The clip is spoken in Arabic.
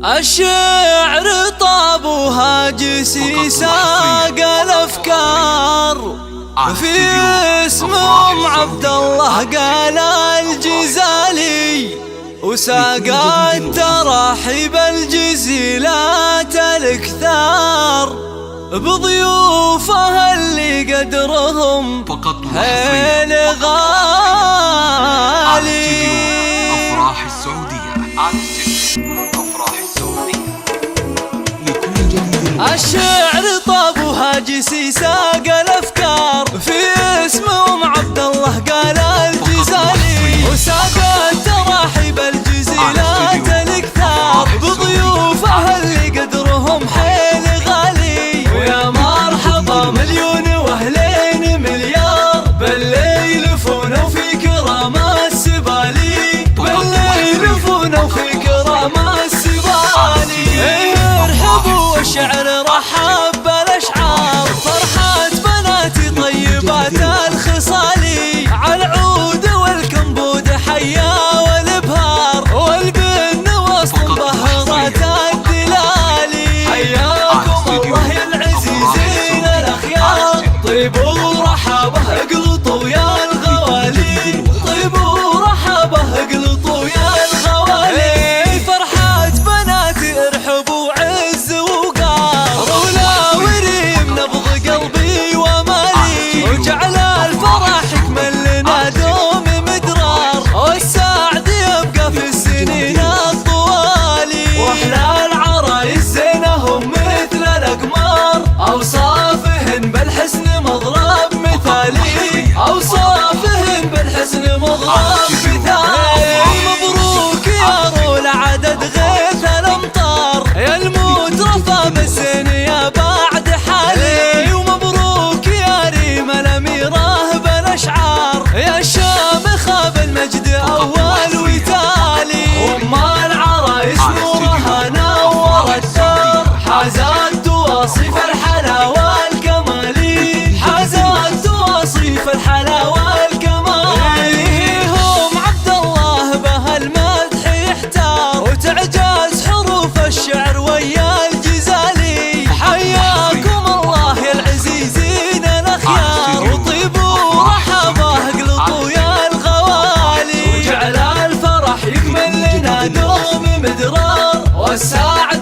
الشعر طاب وهاجسي ساق الافكار، في اسم ام عبد الله قال الجزالي، وساق التراحيب الجزيلات الاكثار، بضيوفها اللي قدرهم حيل غالي. أفراح السعودية لكل جديد. الشعر طاب وهاجسي ساق الافكار، في اسم ام عبد الله قال الجزالي، وساق التراحيب الجزيلات الاكثار، بضيوفها اللي قدرهم حيل غالي. ويا مرحبا مليون واهلين مليار، باللي يلفونه في كرام السبالي، باللي يلفونه في كرام السبالي. ارحبوا والشعر رحب بالاشعار، فرحة بناتي طيبات الخصالي، على العود والكمبود حيا والابهار، والبن وسط مبهرات الدلالي. حياكم الله يا العزيزين الاخيار، طيبوا ورحبه اقلطوا يا الغوالي، طيبوا ورحبه اقلطوا يا الغوالي. فرحة بناتي ارحبوا عز وقار، ولوريم نبض قلبي ومالي، وجعل الفرح يكمل لنا دوم مدرار، والسعد يبقى في السنين الطوالي. واحلى العرايس زينهم مثل الاقمار، اوصافهن بالحسن مضرب مثالي، اوصافهن بالحسن مضرب مثالي. مبروك يا رول عدد غيث الامطار، يا المترفة بالسن يا بعد حالي، ومبروك يا ريم الاميره بالاشعار، يا الشامخه بالمجد اول وتالي. وام العرايس نورها نور الدار، حازت وصيف الحلاوه الكمالي، حازت وصيف الحلاوه الكمالي. هم عبد الله بهالمدح يحتار، وتعجز حروف الشعر ويا الجزالي. حياكم الله يا العزيزين الاخيار، وطيبوا ورحبه اقلطوا يا الغوالي، وجعل الفرح يكمل لنا دوم مدرار، والساعة